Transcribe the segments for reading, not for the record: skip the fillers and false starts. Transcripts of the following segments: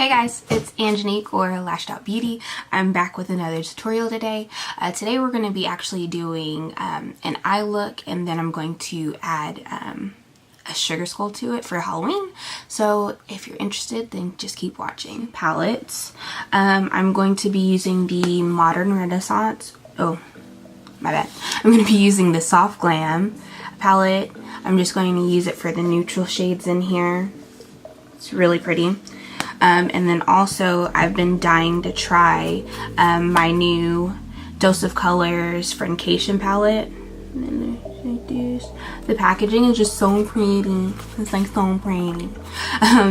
Hey guys, it's Angenique or Lashdoutbeautyy. I'm back with another tutorial today. Today we're going to be actually doing an eye look, and then I'm going to add a sugar skull to it for Halloween. So if you're interested, then just keep watching. Palettes. I'm going to be using the Modern Renaissance. Oh, my bad. I'm going to be using the Soft Glam palette. I'm just going to use it for the neutral shades in here. It's really pretty. And then also I've been dying to try my new Dose of Colors FRIENVDCATION palette. And then there's like this. The packaging is just so pretty. It's like so pretty.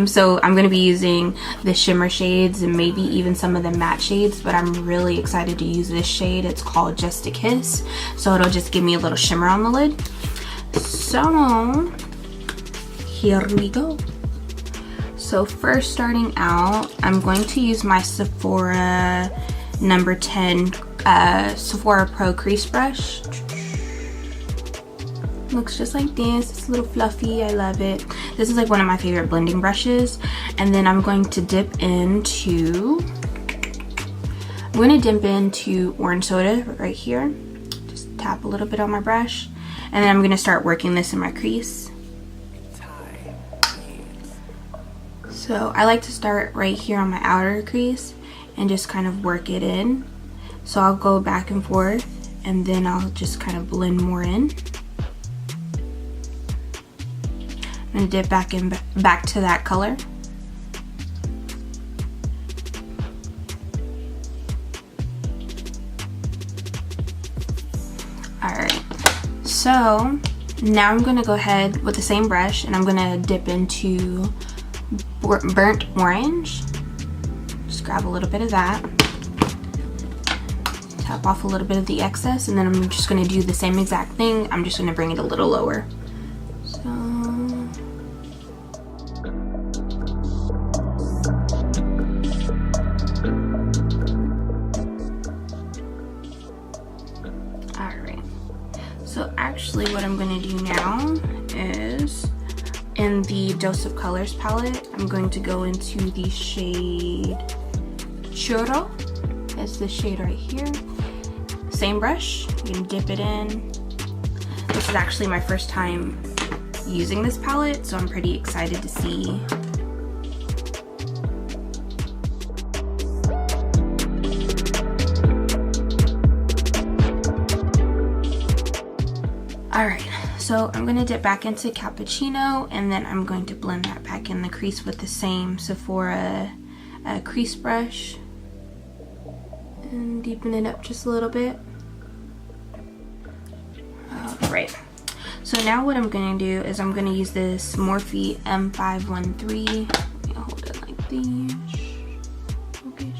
So I'm going to be using the shimmer shades and maybe even some of the matte shades, but I'm really excited to use this shade. It's called Just a Kiss. So it'll just give me a little shimmer on the lid. So here we go. So first, starting out, I'm going to use my Sephora number 10 Sephora Pro crease brush. Looks just like this. It's a little fluffy. I love it. This is like one of my favorite blending brushes. And then I'm going to dip into orange soda right here. Just tap a little bit on my brush. And then I'm going to start working this in my crease. So I like to start right here on my outer crease and just kind of work it in. So I'll go back and forth and then I'll just kind of blend more in. I'm going to dip back to that color. Alright, so now I'm going to go ahead with the same brush and I'm going to dip into burnt orange. Just grab a little bit of that, tap off a little bit of the excess, and then I'm just going to do the same exact thing. I'm just going to bring it a little lower. So alright, so actually what I'm going to do now is, in the Dose of Colors palette, I'm going to go into the shade Churro. That's the shade right here. Same brush, you can dip it in. This is actually my first time using this palette, so I'm pretty excited to see. Alright. So I'm going to dip back into Cappuccino, and then I'm going to blend that back in the crease with the same Sephora crease brush and deepen it up just a little bit. Alright, so now what I'm going to do is I'm going to use this Morphe M513. Let me hold it like this. Okay.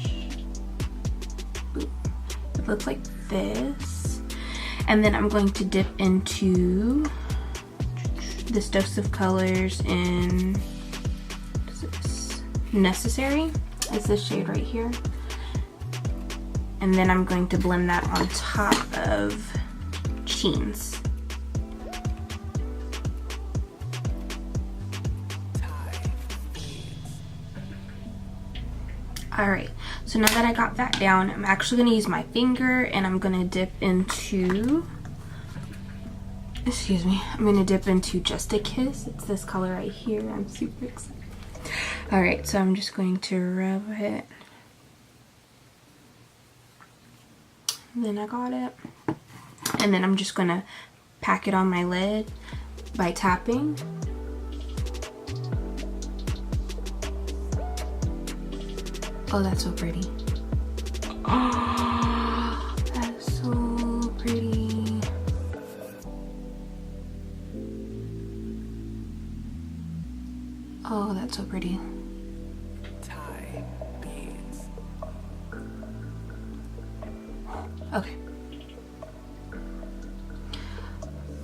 It looks like this. And then I'm going to dip into this Dose of Colors in, what is this? Necessary. It's this shade right here. And then I'm going to blend that on top of Cheens. Alright, so now that I got that down, I'm actually going to use my finger and I'm going to dip into, I'm going to dip into Just a Kiss. It's this color right here. I'm super excited. Alright, so I'm just going to rub it. And then I got it. And then I'm just going to pack it on my lid by tapping. Oh, that's so pretty. Oh, that's so pretty. Oh, that's so pretty. Okay.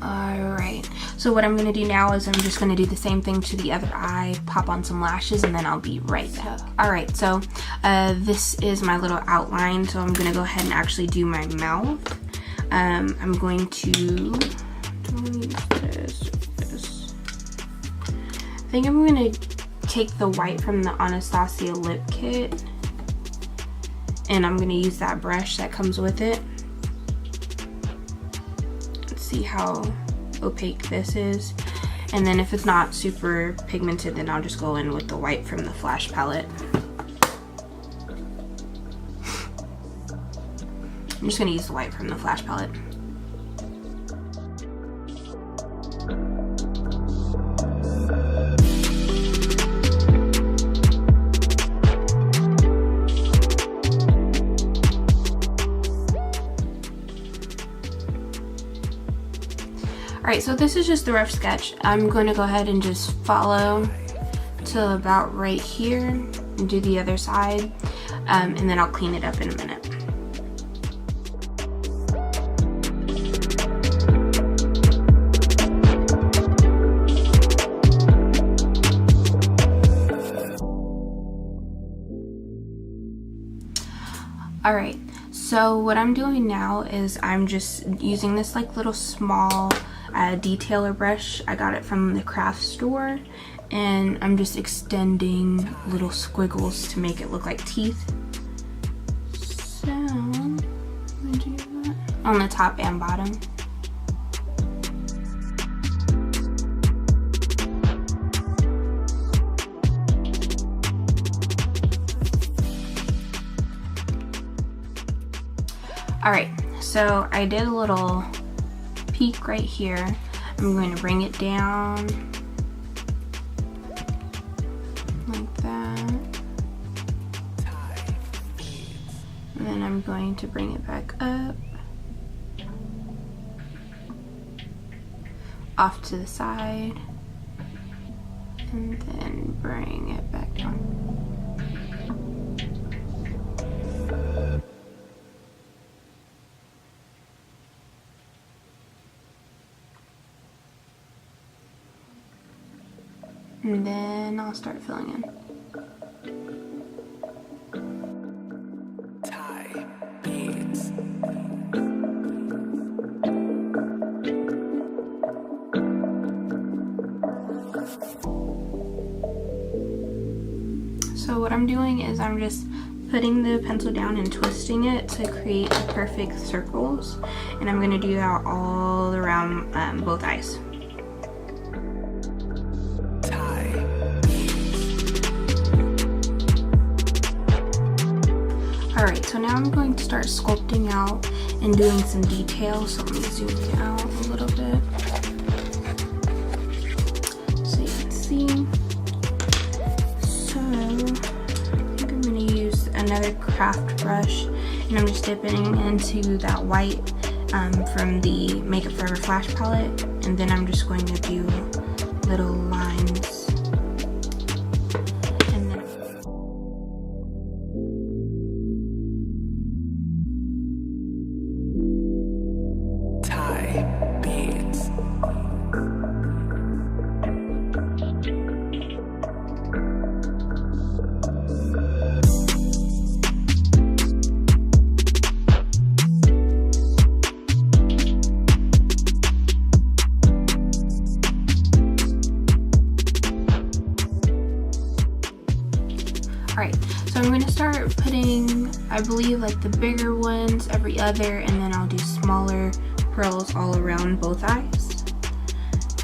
Alright, so what I'm going to do now is I'm just going to do the same thing to the other eye, pop on some lashes, and then I'll be right back. Alright, so this is my little outline, so I'm going to go ahead and actually do my mouth. I'm going to, I think I'm going to take the white from the Anastasia lip kit, and I'm going to use that brush that comes with it. Let's see how opaque this is. And then if it's not super pigmented, then I'll just go in with the white from the Flash palette. I'm just going to use the white from the Flash palette. Alright, so this is just the rough sketch. I'm going to go ahead and just follow to about right here and do the other side, and then I'll clean it up in a minute. Alright, so what I'm doing now is I'm just using this like little small detailer brush. I got it from the craft store, and I'm just extending little squiggles to make it look like teeth. So I'm gonna do that on the top and bottom. Alright, so I did a little peak right here. I'm going to bring it down like that. And then I'm going to bring it back up, off to the side, and then bring it back down. And then I'll start filling in. So what I'm doing is I'm just putting the pencil down and twisting it to create the perfect circles. And I'm going to do that all around both eyes. Alright, so now I'm going to start sculpting out and doing some details. So let me zoom it out a little bit so you can see. So I think I'm going to use another craft brush, and I'm just dipping into that white from the Makeup Forever Flash palette, and then I'm just going to do little lines. Alright, so I'm going to start putting, I believe, like the bigger ones every other, and then I'll do smaller pearls all around both eyes.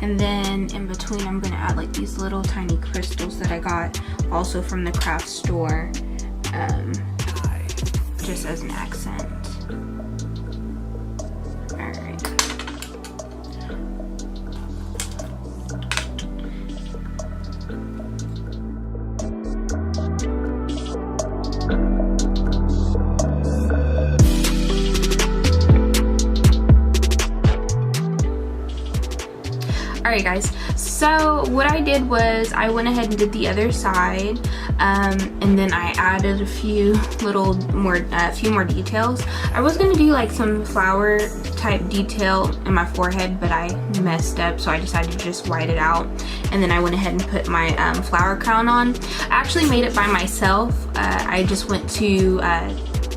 And then in between, I'm going to add like these little tiny crystals that I got also from the craft store, just as an accent. Alright. Alright guys, so what I did was I went ahead and did the other side, and then I added a few more details. I was gonna do like some flower type detail in my forehead, but I messed up, so I decided to just white it out. And then I went ahead and put my flower crown on. I actually made it by myself. I just went to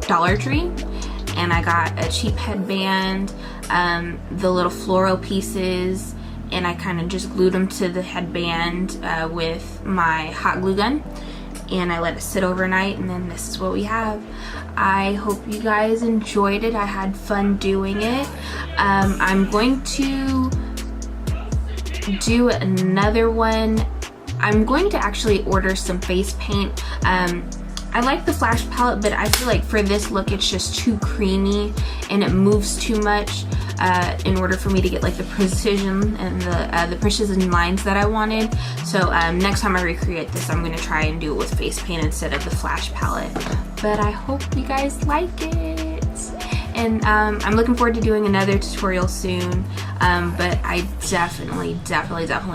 Dollar Tree, and I got a cheap headband, the little floral pieces, and I kind of just glued them to the headband with my hot glue gun, and I let it sit overnight, and then this is what we have. I hope you guys enjoyed it. I had fun doing it. I'm going to do another one. I'm going to actually order some face paint. I like the flash palette, but I feel like for this look it's just too creamy and it moves too much in order for me to get like the precision and the precision lines that I wanted. So next time I recreate this, I'm gonna try and do it with face paint instead of the flash palette. But I hope you guys like it. And I'm looking forward to doing another tutorial soon, but I definitely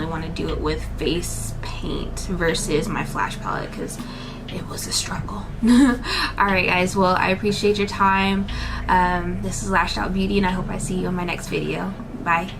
want to do it with face paint versus my flash palette, because it was a struggle. Alright guys, well, I appreciate your time. This is Lashed Out Beauty, and I hope I see you in my next video. Bye.